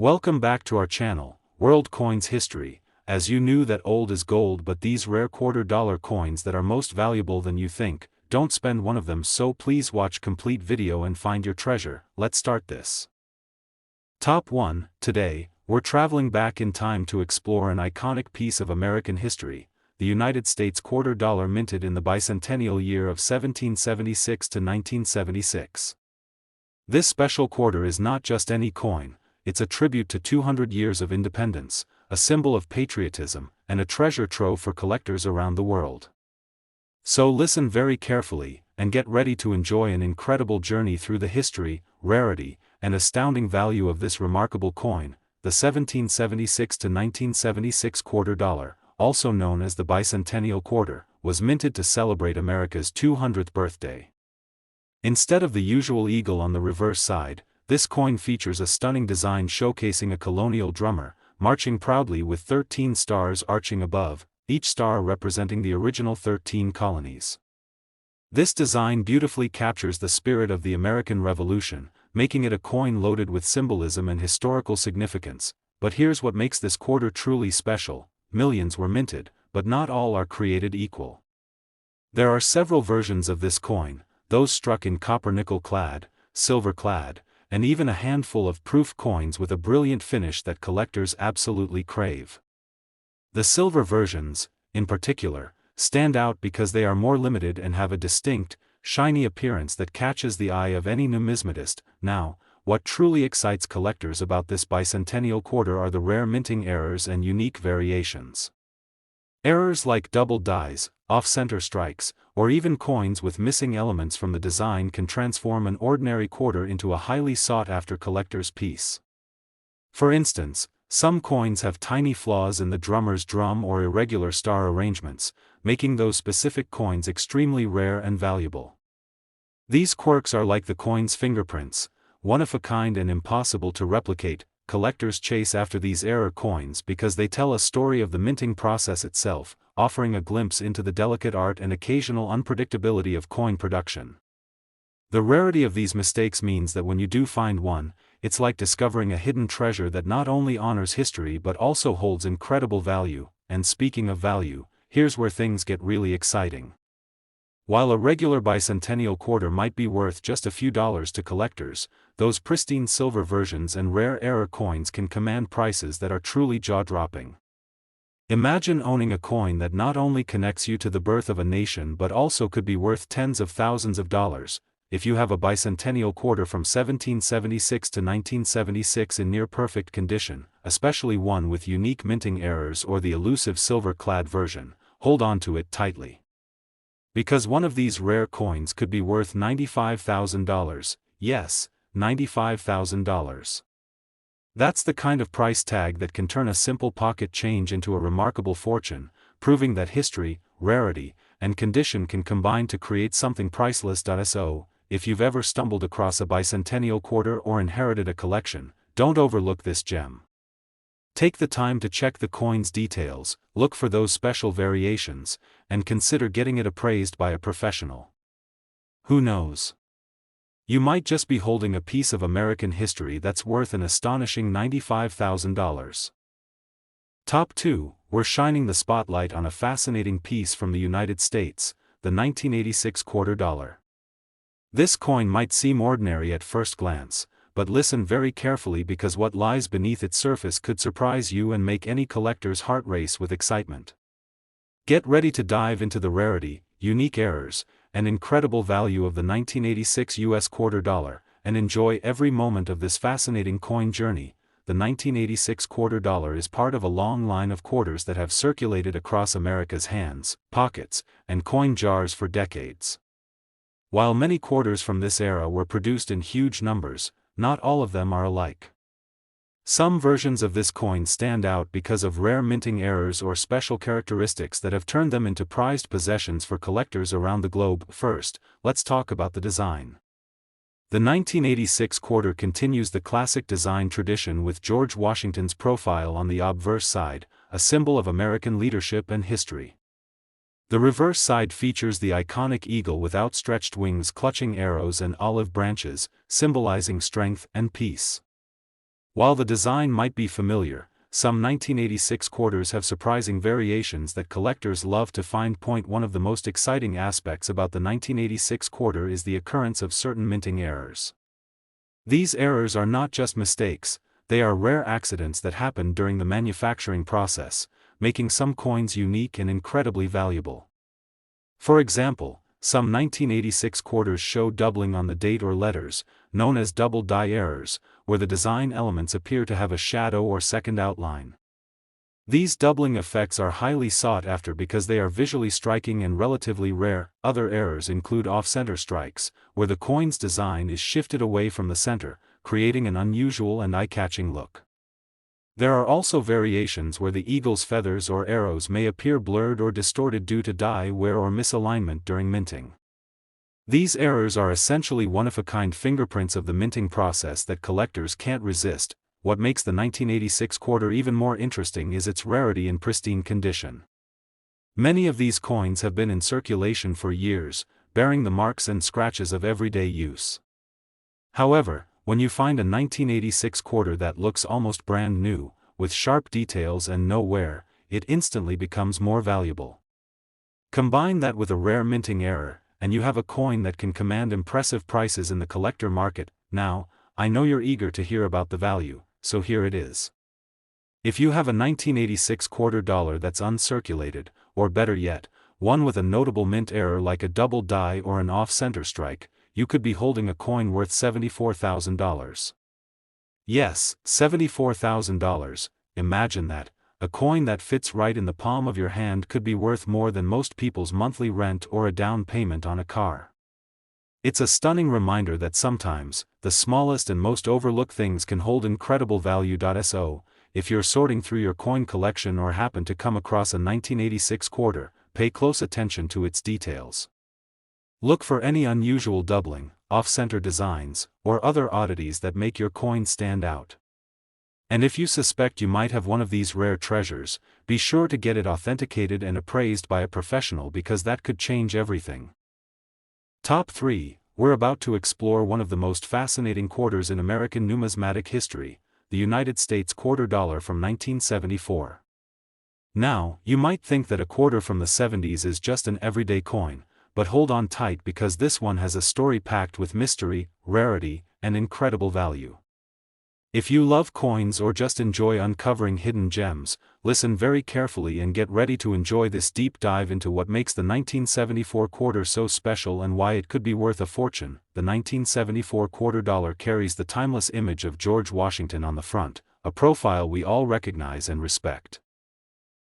Welcome back to our channel, World Coins History. As you knew that old is gold, but these rare $quarter coins that are most valuable than you think, don't spend one of them, so please watch complete video and find your treasure. Let's start this. Top 1. Today, we're traveling back in time to explore an iconic piece of American history, the United States $quarter minted in the bicentennial year of 1776 to 1976. This special quarter is not just any coin. It's a tribute to 200 years of independence, a symbol of patriotism, and a treasure trove for collectors around the world. So listen very carefully, and get ready to enjoy an incredible journey through the history, rarity, and astounding value of this remarkable coin, the 1776 to 1976 $quarter, also known as the bicentennial quarter, was minted to celebrate America's 200th birthday. Instead of the usual eagle on the reverse side, this coin features a stunning design showcasing a colonial drummer, marching proudly with 13 stars arching above, each star representing the original 13 colonies. This design beautifully captures the spirit of the American Revolution, making it a coin loaded with symbolism and historical significance. But here's what makes this quarter truly special: millions were minted, but not all are created equal. There are several versions of this coin, those struck in copper-nickel clad, silver clad, and even a handful of proof coins with a brilliant finish that collectors absolutely crave. The silver versions, in particular, stand out because they are more limited and have a distinct, shiny appearance that catches the eye of any numismatist. Now, what truly excites collectors about this bicentennial quarter are the rare minting errors and unique variations. Errors like double dies, off-center strikes, or even coins with missing elements from the design can transform an ordinary quarter into a highly sought-after collector's piece. For instance, some coins have tiny flaws in the drummer's drum or irregular star arrangements, making those specific coins extremely rare and valuable. These quirks are like the coin's fingerprints, one of a kind and impossible to replicate. Collectors chase after these error coins because they tell a story of the minting process itself, offering a glimpse into the delicate art and occasional unpredictability of coin production. The rarity of these mistakes means that when you do find one, it's like discovering a hidden treasure that not only honors history but also holds incredible value. And speaking of value, here's where things get really exciting. While a regular bicentennial quarter might be worth just a few dollars to collectors, those pristine silver versions and rare error coins can command prices that are truly jaw-dropping. Imagine owning a coin that not only connects you to the birth of a nation but also could be worth tens of thousands of dollars. If you have a bicentennial quarter from 1776 to 1976 in near-perfect condition, especially one with unique minting errors or the elusive silver-clad version, hold on to it tightly. Because one of these rare coins could be worth $95,000, yes, $95,000. That's the kind of price tag that can turn a simple pocket change into a remarkable fortune, proving that history, rarity, and condition can combine to create something priceless. So, if you've ever stumbled across a bicentennial quarter or inherited a collection, don't overlook this gem. Take the time to check the coin's details, look for those special variations, and consider getting it appraised by a professional. Who knows? You might just be holding a piece of American history that's worth an astonishing $95,000. Top 2, we're shining the spotlight on a fascinating piece from the United States, the 1986 $quarter. This coin might seem ordinary at first glance, but listen very carefully because what lies beneath its surface could surprise you and make any collector's heart race with excitement. Get ready to dive into the rarity, unique errors, and incredible value of the 1986 US $quarter, and enjoy every moment of this fascinating coin journey. The 1986 $quarter is part of a long line of quarters that have circulated across America's hands, pockets, and coin jars for decades. While many quarters from this era were produced in huge numbers, not all of them are alike. Some versions of this coin stand out because of rare minting errors or special characteristics that have turned them into prized possessions for collectors around the globe. First, let's talk about the design. The 1986 quarter continues the classic design tradition with George Washington's profile on the obverse side, a symbol of American leadership and history. The reverse side features the iconic eagle with outstretched wings clutching arrows and olive branches, symbolizing strength and peace. While the design might be familiar, some 1986 quarters have surprising variations that collectors love to find. One of the most exciting aspects about the 1986 quarter is the occurrence of certain minting errors. These errors are not just mistakes, they are rare accidents that happen during the manufacturing process, making some coins unique and incredibly valuable. For example, some 1986 quarters show doubling on the date or letters, known as double die errors, where the design elements appear to have a shadow or second outline. These doubling effects are highly sought after because they are visually striking and relatively rare. Other errors include off-center strikes, where the coin's design is shifted away from the center, creating an unusual and eye-catching look. There are also variations where the eagle's feathers or arrows may appear blurred or distorted due to die wear or misalignment during minting. These errors are essentially one-of-a-kind fingerprints of the minting process that collectors can't resist. What makes the 1986 quarter even more interesting is its rarity and pristine condition. Many of these coins have been in circulation for years, bearing the marks and scratches of everyday use. However, when you find a 1986 quarter that looks almost brand new, with sharp details and no wear, it instantly becomes more valuable. Combine that with a rare minting error, and you have a coin that can command impressive prices in the collector market. Now, I know you're eager to hear about the value, so here it is. If you have a 1986 quarter dollar that's uncirculated, or better yet, one with a notable mint error like a double die or an off-center strike, you could be holding a coin worth $74,000. Yes, $74,000, imagine that. A coin that fits right in the palm of your hand could be worth more than most people's monthly rent or a down payment on a car. It's a stunning reminder that sometimes, the smallest and most overlooked things can hold incredible value. So, if you're sorting through your coin collection or happen to come across a 1986 quarter, pay close attention to its details. Look for any unusual doubling, off-center designs, or other oddities that make your coin stand out. And if you suspect you might have one of these rare treasures, be sure to get it authenticated and appraised by a professional because that could change everything. Top 3, we're about to explore one of the most fascinating quarters in American numismatic history, the United States quarter dollar from 1974. Now, you might think that a quarter from the 70s is just an everyday coin, but hold on tight because this one has a story packed with mystery, rarity, and incredible value. If you love coins or just enjoy uncovering hidden gems, listen very carefully and get ready to enjoy this deep dive into what makes the 1974 quarter so special and why it could be worth a fortune. The 1974 quarter dollar carries the timeless image of George Washington on the front, a profile we all recognize and respect.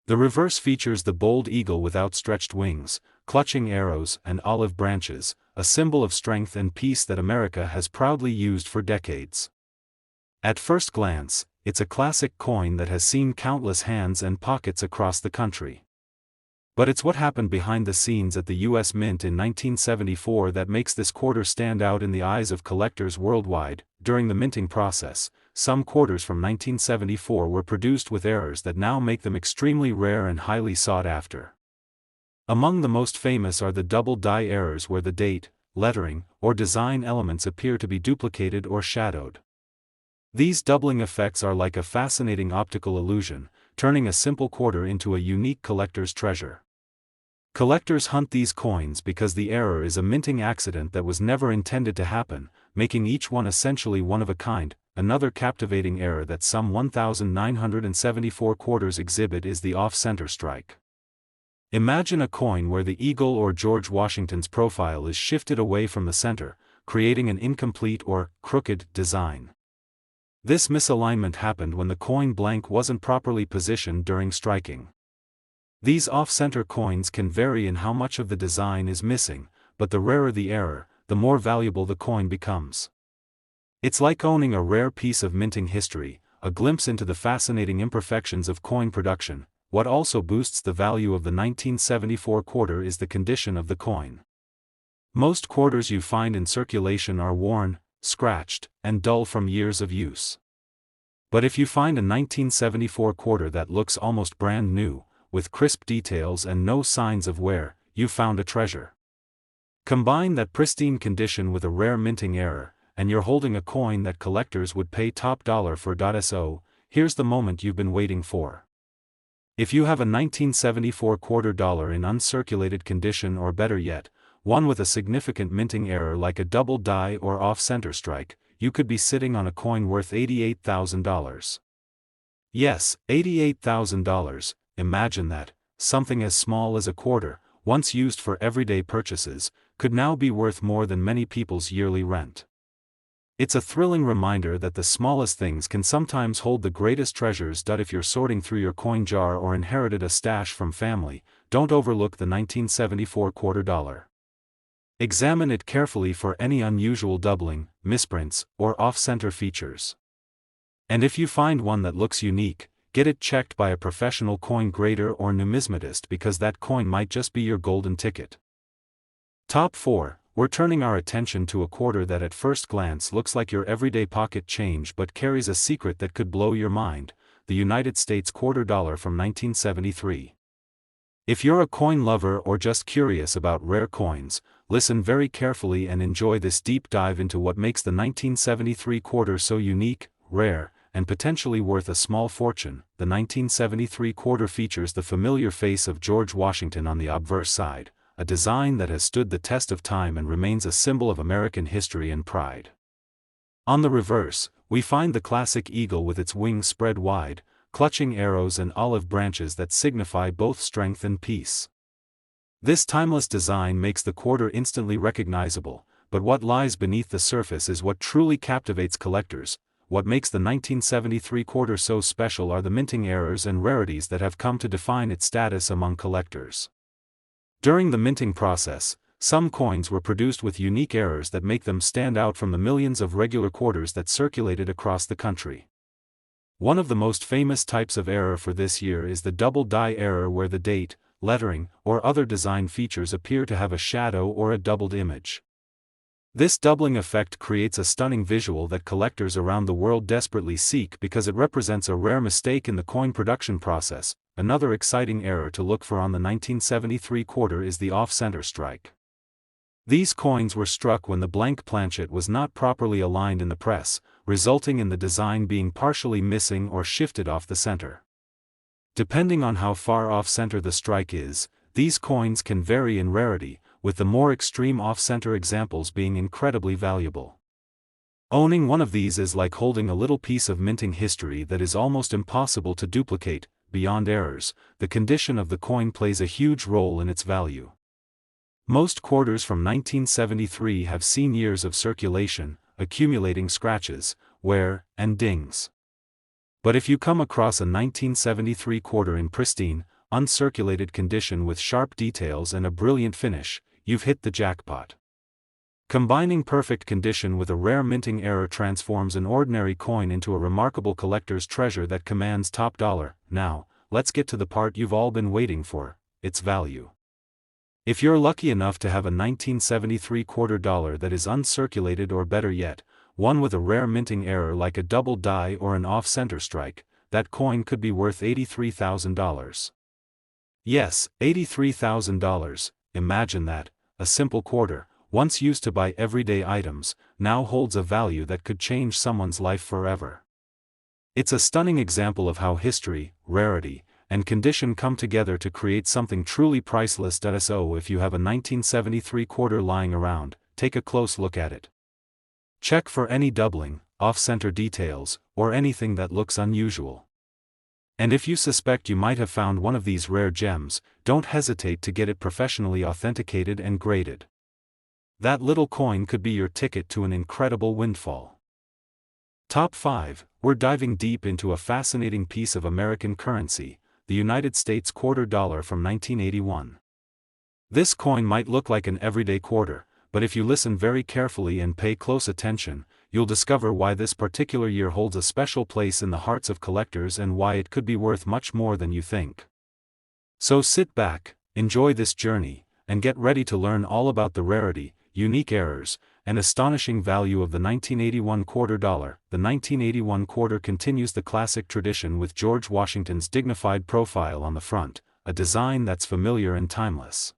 The reverse features the bold eagle with outstretched wings, clutching arrows and olive branches, a symbol of strength and peace that America has proudly used for decades. At first glance, it's a classic coin that has seen countless hands and pockets across the country. But it's what happened behind the scenes at the U.S. Mint in 1974 that makes this quarter stand out in the eyes of collectors worldwide. During the minting process, some quarters from 1974 were produced with errors that now make them extremely rare and highly sought after. Among the most famous are the double die errors where the date, lettering, or design elements appear to be duplicated or shadowed. These doubling effects are like a fascinating optical illusion, turning a simple quarter into a unique collector's treasure. Collectors hunt these coins because the error is a minting accident that was never intended to happen, making each one essentially one of a kind. Another captivating error that some 1,974 quarters exhibit is the off-center strike. Imagine a coin where the eagle or George Washington's profile is shifted away from the center, creating an incomplete or crooked design. This misalignment happened when the coin blank wasn't properly positioned during striking. These off-center coins can vary in how much of the design is missing, but the rarer the error, the more valuable the coin becomes. It's like owning a rare piece of minting history, a glimpse into the fascinating imperfections of coin production. What also boosts the value of the 1974 quarter is the condition of the coin. Most quarters you find in circulation are worn, scratched, and dull from years of use. But if you find a 1974 quarter that looks almost brand new, with crisp details and no signs of wear, you've found a treasure. Combine that pristine condition with a rare minting error, and you're holding a coin that collectors would pay top dollar for. So, here's the moment you've been waiting for. If you have a 1974 quarter dollar in uncirculated condition, or better yet, one with a significant minting error like a double die or off-center strike, you could be sitting on a coin worth $88,000. Yes, $88,000, imagine that. Something as small as a quarter, once used for everyday purchases, could now be worth more than many people's yearly rent. It's a thrilling reminder that the smallest things can sometimes hold the greatest treasures. If you're sorting through your coin jar or inherited a stash from family, don't overlook the 1974 quarter dollar. Examine it carefully for any unusual doubling, misprints, or off-center features. And if you find one that looks unique, get it checked by a professional coin grader or numismatist, because that coin might just be your golden ticket. Top 4. We're turning our attention to a quarter that at first glance looks like your everyday pocket change but carries a secret that could blow your mind: the United States quarter dollar from 1973. If you're a coin lover or just curious about rare coins, listen very carefully and enjoy this deep dive into what makes the 1973 quarter so unique, rare, and potentially worth a small fortune. The 1973 quarter features the familiar face of George Washington on the obverse side, a design that has stood the test of time and remains a symbol of American history and pride. On the reverse, we find the classic eagle with its wings spread wide, clutching arrows and olive branches that signify both strength and peace. This timeless design makes the quarter instantly recognizable, but what lies beneath the surface is what truly captivates collectors. What makes the 1973 quarter so special are the minting errors and rarities that have come to define its status among collectors. During the minting process, some coins were produced with unique errors that make them stand out from the millions of regular quarters that circulated across the country. One of the most famous types of error for this year is the double die error, where the date, lettering, or other design features appear to have a shadow or a doubled image. This doubling effect creates a stunning visual that collectors around the world desperately seek because it represents a rare mistake in the coin production process. Another exciting error to look for on the 1973 quarter is the off-center strike. These coins were struck when the blank planchet was not properly aligned in the press, resulting in the design being partially missing or shifted off the center. Depending on how far off-center the strike is, these coins can vary in rarity, with the more extreme off-center examples being incredibly valuable. Owning one of these is like holding a little piece of minting history that is almost impossible to duplicate. Beyond errors, the condition of the coin plays a huge role in its value. Most quarters from 1973 have seen years of circulation, accumulating scratches, wear, and dings. But if you come across a 1973 quarter in pristine, uncirculated condition with sharp details and a brilliant finish, you've hit the jackpot. Combining perfect condition with a rare minting error transforms an ordinary coin into a remarkable collector's treasure that commands top dollar. Now, let's get to the part you've all been waiting for: its value. If you're lucky enough to have a 1973 quarter dollar that is uncirculated, or better yet, one with a rare minting error like a double die or an off-center strike, that coin could be worth $83,000. Yes, $83,000, imagine that. A simple quarter, once used to buy everyday items, now holds a value that could change someone's life forever. It's a stunning example of how history, rarity, and condition come together to create something truly priceless. So if you have a 1973 quarter lying around, take a close look at it. Check for any doubling, off-center details, or anything that looks unusual. And if you suspect you might have found one of these rare gems, don't hesitate to get it professionally authenticated and graded. That little coin could be your ticket to an incredible windfall. Top 5. We're diving deep into a fascinating piece of American currency, the United States quarter dollar from 1981. This coin might look like an everyday quarter, but if you listen very carefully and pay close attention, you'll discover why this particular year holds a special place in the hearts of collectors and why it could be worth much more than you think. So sit back, enjoy this journey, and get ready to learn all about the rarity, unique errors, and astonishing value of the 1981 quarter dollar. The 1981 quarter continues the classic tradition with George Washington's dignified profile on the front, a design that's familiar and timeless.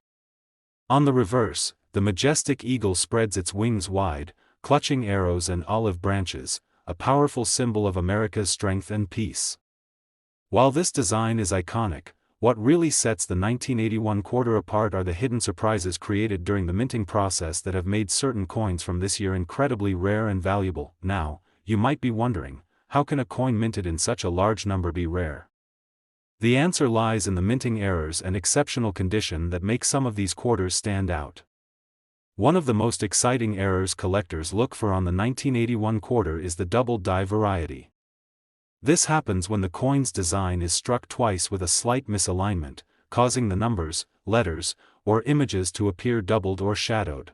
On the reverse, the majestic eagle spreads its wings wide, clutching arrows and olive branches, a powerful symbol of America's strength and peace. While this design is iconic, what really sets the 1981 quarter apart are the hidden surprises created during the minting process that have made certain coins from this year incredibly rare and valuable. Now, you might be wondering, how can a coin minted in such a large number be rare? The answer lies in the minting errors and exceptional condition that make some of these quarters stand out. One of the most exciting errors collectors look for on the 1981 quarter is the double die variety. This happens when the coin's design is struck twice with a slight misalignment, causing the numbers, letters, or images to appear doubled or shadowed.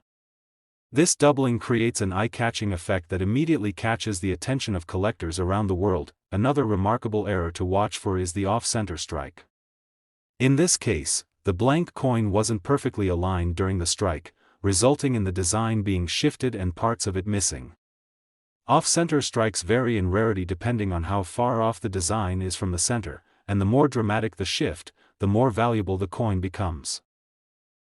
This doubling creates an eye-catching effect that immediately catches the attention of collectors around the world. Another remarkable error to watch for is the off-center strike. In this case, the blank coin wasn't perfectly aligned during the strike, resulting in the design being shifted and parts of it missing. Off-center strikes vary in rarity depending on how far off the design is from the center, and the more dramatic the shift, the more valuable the coin becomes.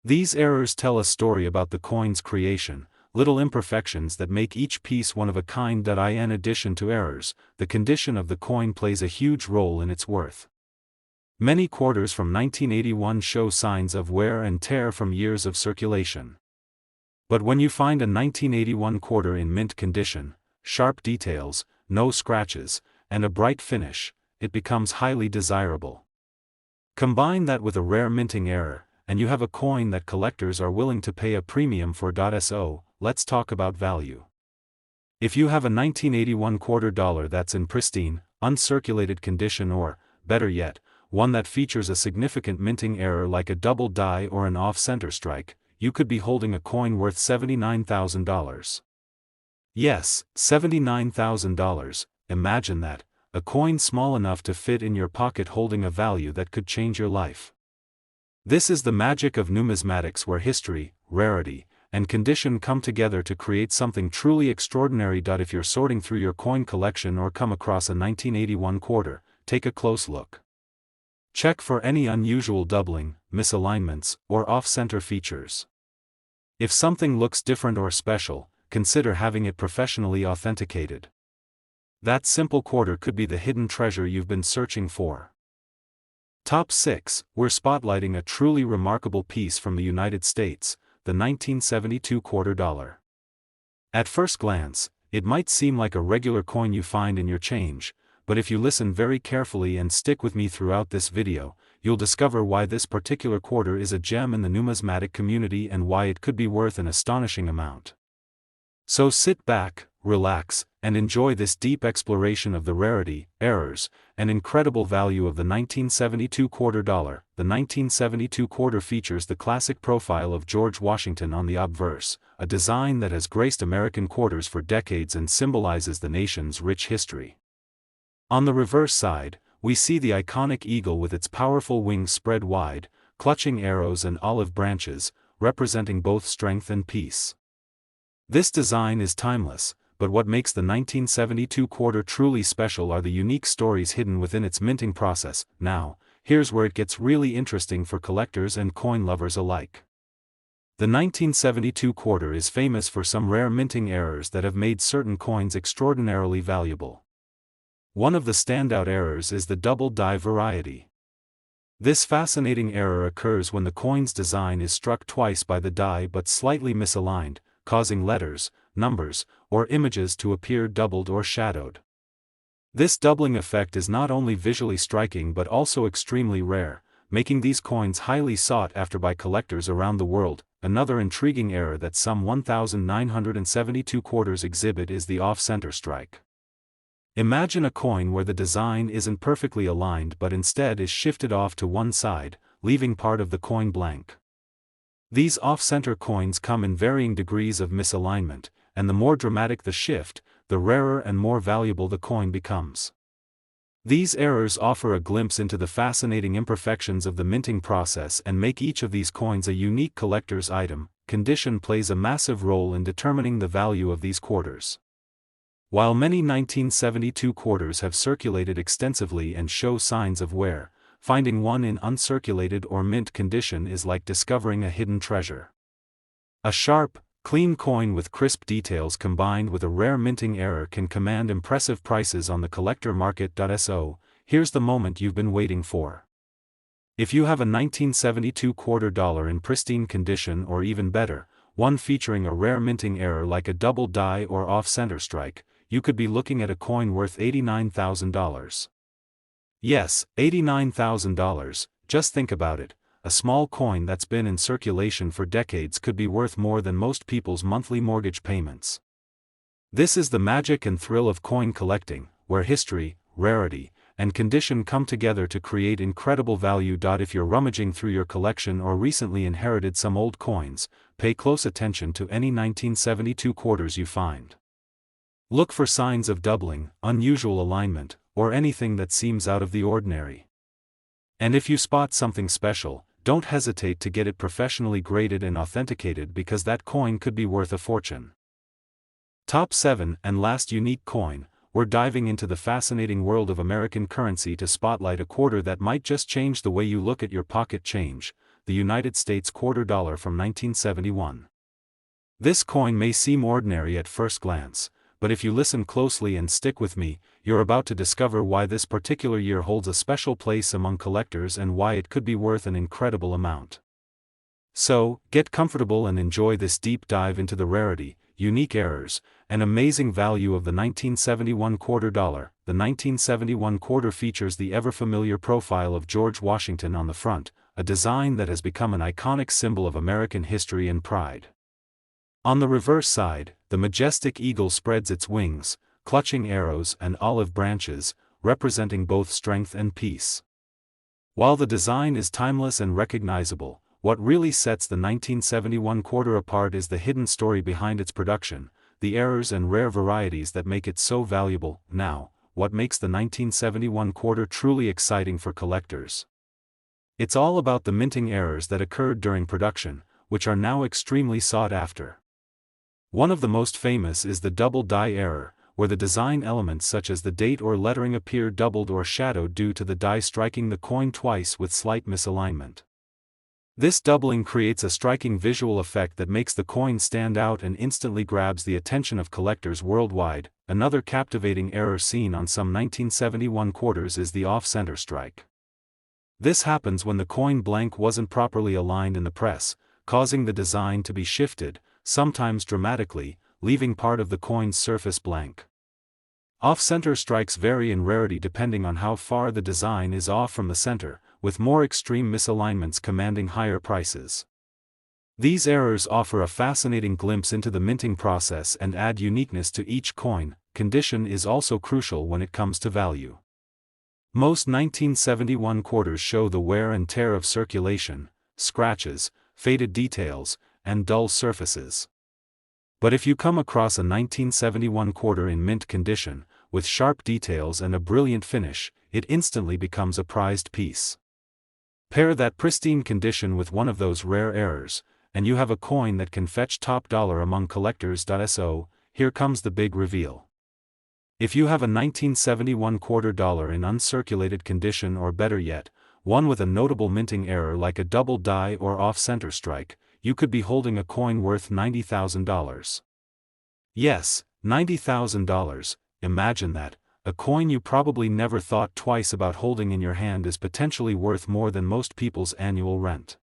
These errors tell a story about the coin's creation, little imperfections that make each piece one of a kind. In addition to errors, the condition of the coin plays a huge role in its worth. Many quarters from 1981 show signs of wear and tear from years of circulation. But when you find a 1981 quarter in mint condition, sharp details, no scratches, and a bright finish, it becomes highly desirable. Combine that with a rare minting error, and you have a coin that collectors are willing to pay a premium for. So, let's talk about value. If you have a 1981 quarter dollar that's in pristine, uncirculated condition, or, better yet, one that features a significant minting error like a double die or an off-center strike, you could be holding a coin worth $79,000. Yes, $79,000, imagine that, a coin small enough to fit in your pocket holding a value that could change your life. This is the magic of numismatics, where history, rarity, and condition come together to create something truly extraordinary. If you're sorting through your coin collection or come across a 1981 quarter, take a close look. Check for any unusual doubling, misalignments, or off-center features. If something looks different or special, consider having it professionally authenticated. That simple quarter could be the hidden treasure you've been searching for. Top 6, we're spotlighting a truly remarkable piece from the United States, the 1972 quarter dollar. At first glance, it might seem like a regular coin you find in your change, but if you listen very carefully and stick with me throughout this video, you'll discover why this particular quarter is a gem in the numismatic community and why it could be worth an astonishing amount. So sit back, relax, and enjoy this deep exploration of the rarity, errors, and incredible value of the 1972 quarter dollar. The 1972 quarter features the classic profile of George Washington on the obverse, a design that has graced American quarters for decades and symbolizes the nation's rich history. On the reverse side, we see the iconic eagle with its powerful wings spread wide, clutching arrows and olive branches, representing both strength and peace. This design is timeless, but what makes the 1972 quarter truly special are the unique stories hidden within its minting process. Now, here's where it gets really interesting for collectors and coin lovers alike. The 1972 quarter is famous for some rare minting errors that have made certain coins extraordinarily valuable. One of the standout errors is the double die variety. This fascinating error occurs when the coin's design is struck twice by the die but slightly misaligned, causing letters, numbers, or images to appear doubled or shadowed. This doubling effect is not only visually striking but also extremely rare, making these coins highly sought after by collectors around the world. Another intriguing error that some 1972 quarters exhibit is the off-center strike. Imagine a coin where the design isn't perfectly aligned but instead is shifted off to one side, leaving part of the coin blank. These off-center coins come in varying degrees of misalignment, and the more dramatic the shift, the rarer and more valuable the coin becomes. These errors offer a glimpse into the fascinating imperfections of the minting process and make each of these coins a unique collector's item. Condition plays a massive role in determining the value of these quarters. While many 1972 quarters have circulated extensively and show signs of wear, finding one in uncirculated or mint condition is like discovering a hidden treasure. A sharp, Clean coin with crisp details combined with a rare minting error can command impressive prices on the collector market. So, here's the moment you've been waiting for. If you have a 1972 quarter dollar in pristine condition, or even better, one featuring a rare minting error like a double die or off-center strike, you could be looking at a coin worth $89,000. Yes, $89,000, just think about it. A small coin that's been in circulation for decades could be worth more than most people's monthly mortgage payments. This is the magic and thrill of coin collecting, where history, rarity, and condition come together to create incredible value. If you're rummaging through your collection or recently inherited some old coins, pay close attention to any 1972 quarters you find. Look for signs of doubling, unusual alignment, or anything that seems out of the ordinary. And if you spot something special, don't hesitate to get it professionally graded and authenticated, because that coin could be worth a fortune. Top 7 and last unique coin. We're diving into the fascinating world of American currency to spotlight a quarter that might just change the way you look at your pocket change, the United States quarter dollar from 1971. This coin may seem ordinary at first glance, but if you listen closely and stick with me, you're about to discover why this particular year holds a special place among collectors and why it could be worth an incredible amount. So, get comfortable and enjoy this deep dive into the rarity, unique errors, and amazing value of the 1971 quarter dollar. The 1971 quarter features the ever-familiar profile of George Washington on the front, a design that has become an iconic symbol of American history and pride. On the reverse side, the majestic eagle spreads its wings, clutching arrows and olive branches, representing both strength and peace. While the design is timeless and recognizable, what really sets the 1971 quarter apart is the hidden story behind its production, the errors and rare varieties that make it so valuable. Now, what makes the 1971 quarter truly exciting for collectors? It's all about the minting errors that occurred during production, which are now extremely sought after. One of the most famous is the double die error, where the design elements such as the date or lettering appear doubled or shadowed due to the die striking the coin twice with slight misalignment. This doubling creates a striking visual effect that makes the coin stand out and instantly grabs the attention of collectors worldwide. Another captivating error seen on some 1971 quarters is the off-center strike. This happens when the coin blank wasn't properly aligned in the press, causing the design to be shifted, sometimes dramatically, leaving part of the coin's surface blank. Off-center strikes vary in rarity depending on how far the design is off from the center, with more extreme misalignments commanding higher prices. These errors offer a fascinating glimpse into the minting process and add uniqueness to each coin. Condition is also crucial when it comes to value. Most 1971 quarters show the wear and tear of circulation, scratches, faded details, and dull surfaces. But if you come across a 1971 quarter in mint condition, with sharp details and a brilliant finish, it instantly becomes a prized piece. Pair that pristine condition with one of those rare errors, and you have a coin that can fetch top dollar among collectors. So, here comes the big reveal. If you have a 1971 quarter dollar in uncirculated condition, or better yet, one with a notable minting error like a double die or off-center strike, you could be holding a coin worth $90,000. Yes, $90,000, imagine that. A coin you probably never thought twice about holding in your hand is potentially worth more than most people's annual rent.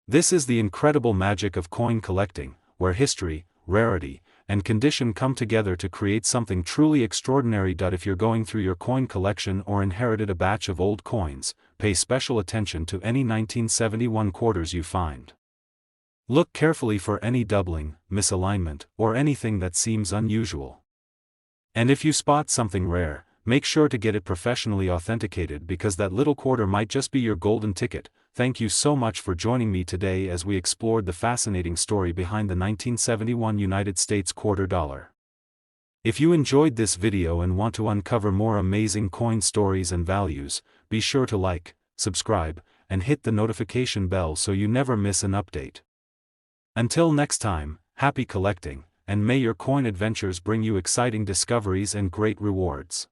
This is the incredible magic of coin collecting, where history, rarity, and condition come together to create something truly extraordinary. If you're going through your coin collection or inherited a batch of old coins, pay special attention to any 1971 quarters you find. Look carefully for any doubling, misalignment, or anything that seems unusual. And if you spot something rare, make sure to get it professionally authenticated, because that little quarter might just be your golden ticket. Thank you so much for joining me today as we explored the fascinating story behind the 1971 United States quarter dollar. If you enjoyed this video and want to uncover more amazing coin stories and values, be sure to like, subscribe, and hit the notification bell so you never miss an update. Until next time, happy collecting, and may your coin adventures bring you exciting discoveries and great rewards.